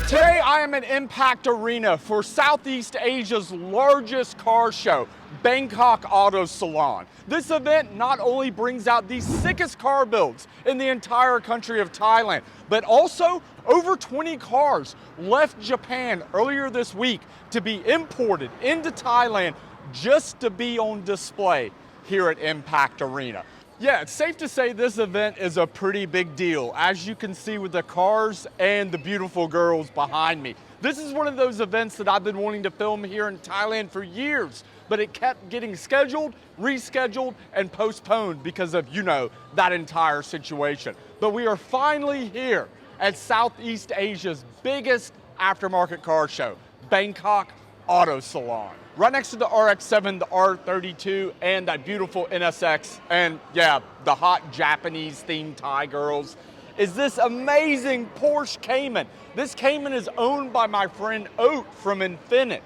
Today I am at Impact Arena for Southeast Asia's largest car show, Bangkok Auto Salon. This event not only brings out the sickest car builds in the entire country of Thailand, but also over 20 cars left Japan earlier this week to be imported into Thailand just to be on display here at Impact Arena. Yeah, it's safe to say this event is a pretty big deal, as you can see with the cars and the beautiful girls behind me. This is one of those events that I've been wanting to film here in Thailand for years, but it kept getting scheduled, rescheduled, and postponed because of, you know, that entire situation. But we are finally here at Southeast Asia's biggest aftermarket car show, Bangkok Auto Salon. Right next to the RX-7, the R32, and that beautiful NSX, and yeah, the hot Japanese themed Thai girls, is this amazing Porsche Cayman. This Cayman is owned by my friend Oat from Infinit.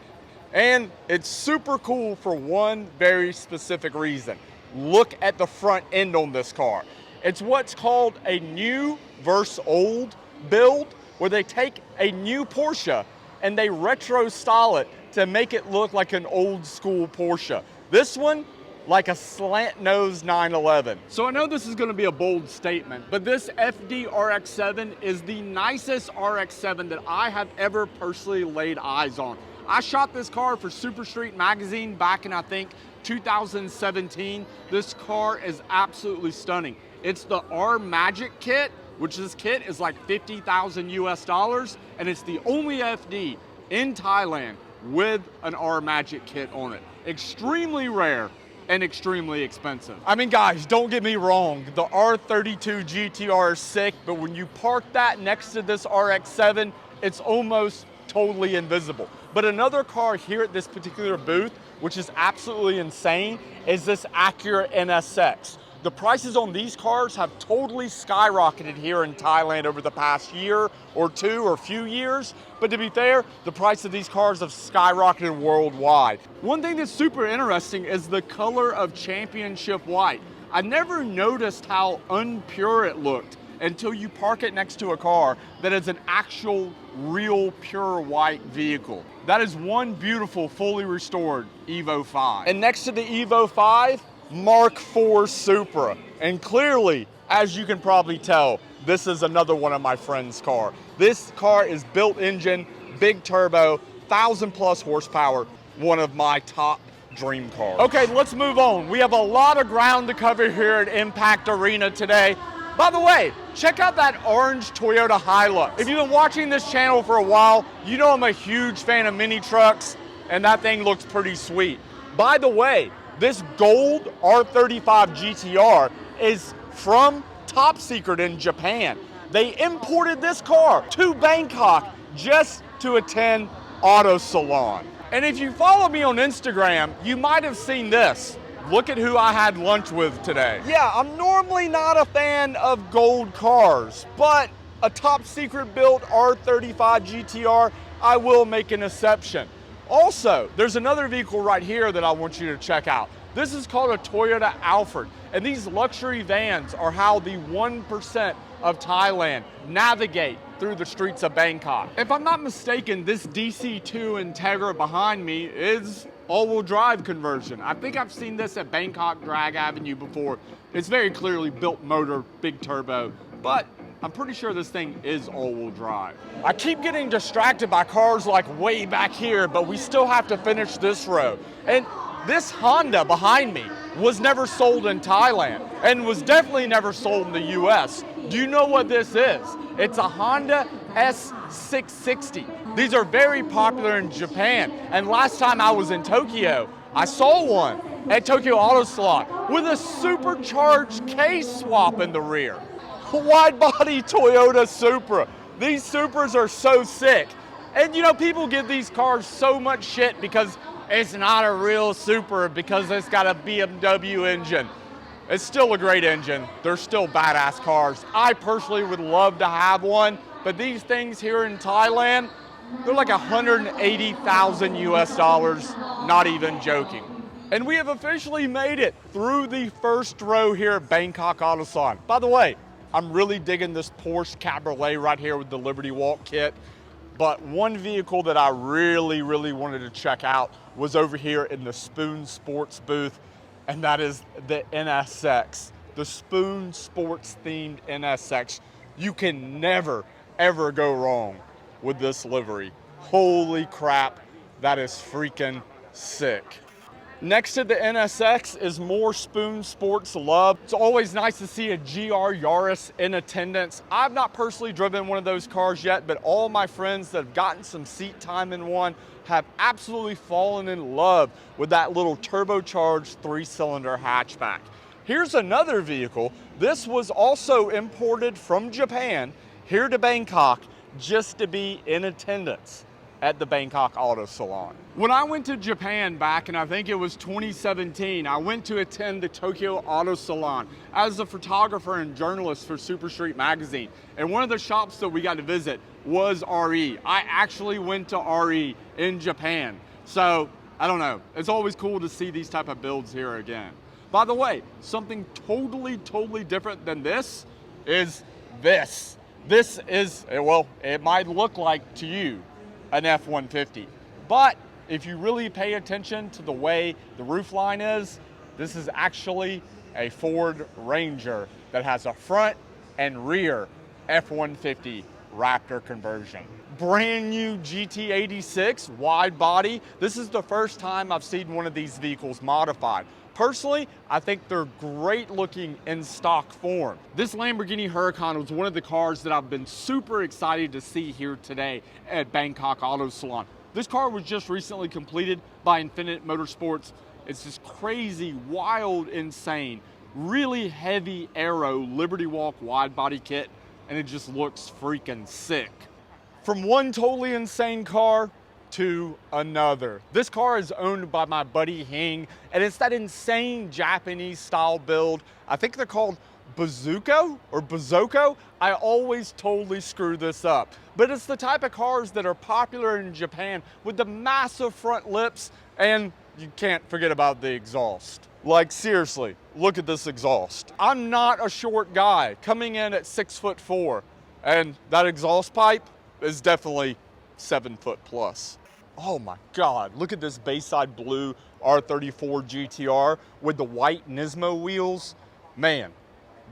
And it's super cool for one very specific reason. Look at the front end on this car. It's what's called a new versus old build, where they take a new Porsche and they retro style it to make it look like an old school Porsche. This one, like a slant nose 911. So I know this is gonna be a bold statement, but this FD RX-7 is the nicest RX-7 that I have ever personally laid eyes on. I shot this car for Super Street magazine back in, I think, 2017. This car is absolutely stunning. It's the R Magic kit, which this kit is like 50,000 US dollars, and it's the only FD in Thailand with an R Magic kit on it. Extremely rare and extremely expensive. I mean, guys, don't get me wrong, the R32 GTR is sick, but when you park that next to this RX-7, it's almost totally invisible. But another car here at this particular booth, which is absolutely insane, is this Acura Nsx. The prices on these cars have totally skyrocketed here in Thailand over the past year or two or few years. But to be fair, the price of these cars have skyrocketed worldwide. One thing that's super interesting is the color of championship white. I never noticed how unpure it looked until you park it next to a car that is an actual, real, pure white vehicle. That is one beautiful, fully restored Evo 5. And next to the Evo 5, Mark IV Supra. And clearly, as you can probably tell, this is another one of my friend's car. This car is built engine, big turbo, 1,000+ horsepower, one of my top dream cars. Okay, let's move on. We have a lot of ground to cover here at Impact Arena today. By the way, check out that orange Toyota Hilux. If you've been watching this channel for a while, you know I'm a huge fan of mini trucks, and that thing looks pretty sweet. By the way, this gold R35 GTR is from Top Secret in Japan. They imported this car to Bangkok just to attend Auto Salon. And if you follow me on Instagram, you might have seen this. Look at who I had lunch with today. Yeah, I'm normally not a fan of gold cars, but a Top Secret built R35 GTR, I will make an exception. Also, there's another vehicle right here that I want you to check out. This is called a Toyota Alphard, and these luxury vans are how the 1% of Thailand navigate through the streets of Bangkok. If I'm not mistaken, this DC2 Integra behind me is all-wheel drive conversion. I think I've seen this at Bangkok Drag Avenue before. It's very clearly built motor, big turbo, but I'm pretty sure this thing is all-wheel drive. I keep getting distracted by cars like way back here, but we still have to finish this row. And this Honda behind me was never sold in Thailand and was definitely never sold in the US. Do you know what this is? It's a Honda S660. These are very popular in Japan. And last time I was in Tokyo, I saw one at Tokyo Auto Salon with a supercharged K-swap in the rear. Wide body Toyota Supra. These Supras are so sick. And you know, people give these cars so much shit because it's not a real Supra because it's got a BMW engine. It's still a great engine. They're still badass cars. I personally would love to have one, but these things here in Thailand, they're like 180,000 US dollars, not even joking. And we have officially made it through the first row here at Bangkok Auto Salon. By the way, I'm really digging this Porsche Cabriolet right here with the Liberty Walk kit. But one vehicle that I really, really wanted to check out was over here in the Spoon Sports booth, and that is the Nsx, the Spoon Sports themed Nsx. You can never, ever go wrong with this livery. Holy crap, that is freaking sick. Next to the Nsx is more Spoon Sports love. It's always nice to see a GR Yaris in attendance. I've not personally driven one of those cars yet, but all my friends that have gotten some seat time in one have absolutely fallen in love with that little turbocharged 3-cylinder hatchback. Here's another vehicle. This was also imported from Japan here to Bangkok just to be in attendance at the Bangkok Auto Salon. When I went to Japan back in, I think it was 2017, I went to attend the Tokyo Auto Salon as a photographer and journalist for Super Street Magazine. And one of the shops that we got to visit was RE. I actually went to RE in Japan. So, I don't know, it's always cool to see these type of builds here again. By the way, something totally different than this is this. This is, well, it might look like to you an F-150. But if you really pay attention to the way the roofline is, this is actually a Ford Ranger that has a front and rear F-150 Raptor conversion. Brand new GT86 wide body. This is the first time I've seen one of these vehicles modified. Personally, I think they're great looking in stock form. This Lamborghini Huracan was one of the cars that I've been super excited to see here today at Bangkok Auto Salon. This car was just recently completed by Infinite Motorsports. It's this crazy, wild, insane, really heavy aero Liberty Walk wide body kit, and it just looks freaking sick. From one totally insane car to another. This car is owned by my buddy Hing, and it's that insane Japanese style build. I think they're called Bazooka or Bazoko. I always totally screw this up. But it's the type of cars that are popular in Japan with the massive front lips, and you can't forget about the exhaust. Like seriously, look at this exhaust. I'm not a short guy coming in at 6'4", and that exhaust pipe is definitely 7 foot plus. Oh my God, look at this Bayside Blue R34 GTR with the white Nismo wheels. Man,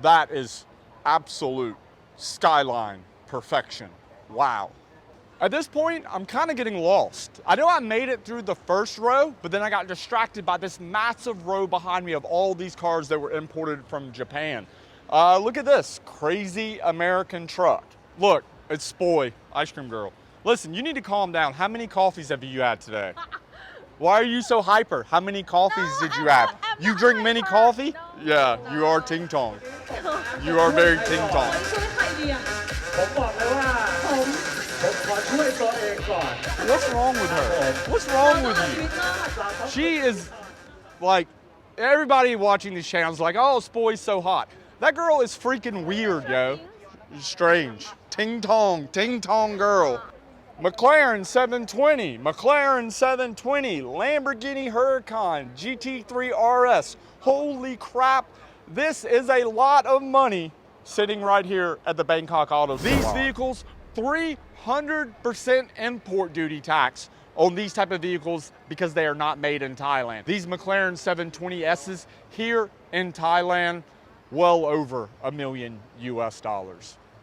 that is absolute skyline perfection. Wow. At this point, I'm kind of getting lost. I know I made it through the first row, but then I got distracted by this massive row behind me of all these cars that were imported from Japan. Look at this crazy American truck. Look, it's Spoy, Ice Cream Girl. Listen, you need to calm down. How many coffees have you had today? Why are you so hyper? How many coffees did you have? You drink many coffee? Yeah, you are ting tong. You are very ting tong. What's wrong with her? What's wrong with you? She is like, everybody watching these channels like, oh, Spoy's so hot. That girl is freaking weird, yo. Strange. Ting tong girl. McLaren 720, McLaren 720, Lamborghini Huracan, GT3 RS. Holy crap, this is a lot of money sitting right here at the Bangkok Auto Salon. These vehicles, 300% import duty tax on these type of vehicles because they are not made in Thailand. These McLaren 720Ss here in Thailand, well over $1 million US.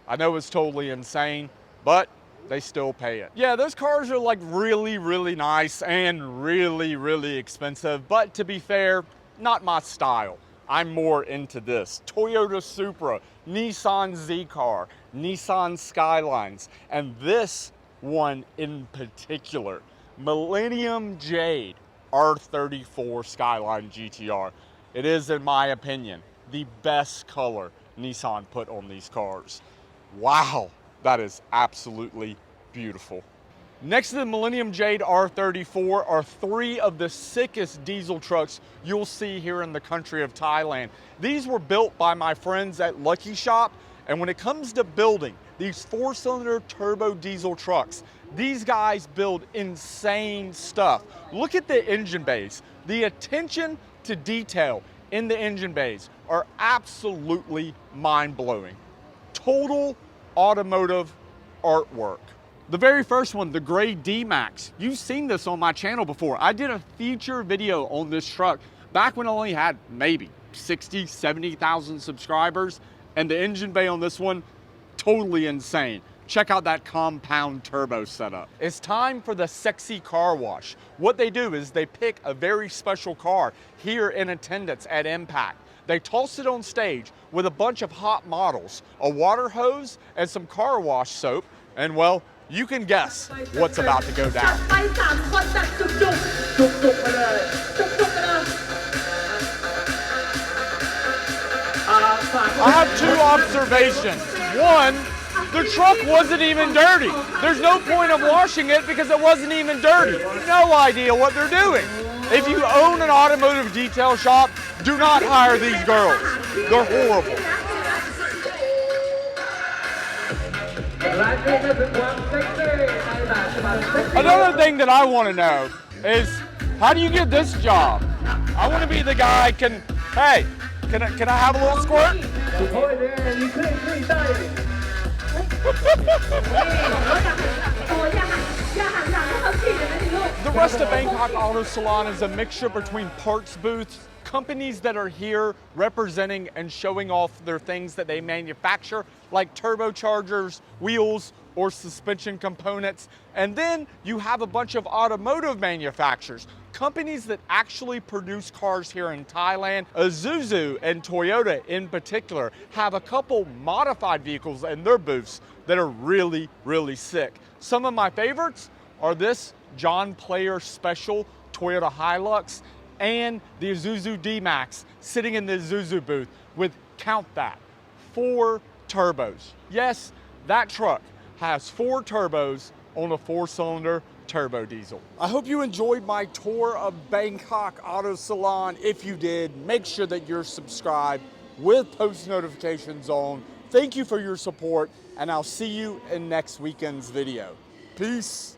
I know it's totally insane, but they still pay it. Yeah, those cars are like really nice and really expensive, but to be fair, not my style. I'm more into this. Toyota Supra, Nissan Z-Car, Nissan Skylines, and this one in particular, Millennium Jade R34 Skyline GTR. It is, in my opinion, the best color Nissan put on these cars. Wow, that is absolutely beautiful. Next to the Millennium Jade R34 are 3 of the sickest diesel trucks you'll see here in the country of Thailand. These were built by my friends at Lucky Shop, and when it comes to building these 4-cylinder turbo diesel trucks, these guys build insane stuff. Look at the engine bays. The attention to detail in the engine bays are absolutely mind-blowing. total automotive artwork. The very first one, the gray D-Max. You've seen this on my channel before. I did a feature video on this truck back when I only had maybe 60, 70,000 subscribers. And the engine bay on this one, totally insane. Check out that compound turbo setup. It's time for the sexy car wash. What they do is they pick a very special car here in attendance at Impact. They toss it on stage with a bunch of hot models, a water hose, and some car wash soap. And well, you can guess what's about to go down. I have two observations. One, the truck wasn't even dirty. There's no point of washing it because it wasn't even dirty. No idea what they're doing. If you own an automotive detail shop, do not hire these girls. They're horrible. Another thing that I want to know is, how do you get this job? I want to be the guy can I have a little squirt? The rest of Bangkok Auto Salon is a mixture between parts booths, companies that are here representing and showing off their things that they manufacture, like turbochargers, wheels, or suspension components. And then you have a bunch of automotive manufacturers, companies that actually produce cars here in Thailand. Isuzu and Toyota in particular have a couple modified vehicles in their booths that are really, really sick. Some of my favorites are this John Player Special Toyota Hilux and the Isuzu D-Max sitting in the Isuzu booth with, count that, 4 turbos. Yes, that truck has 4 turbos on a 4-cylinder turbo diesel. I hope you enjoyed my tour of Bangkok Auto Salon. If you did, make sure that you're subscribed with post notifications on. Thank you for your support, and I'll see you in next weekend's video. Peace.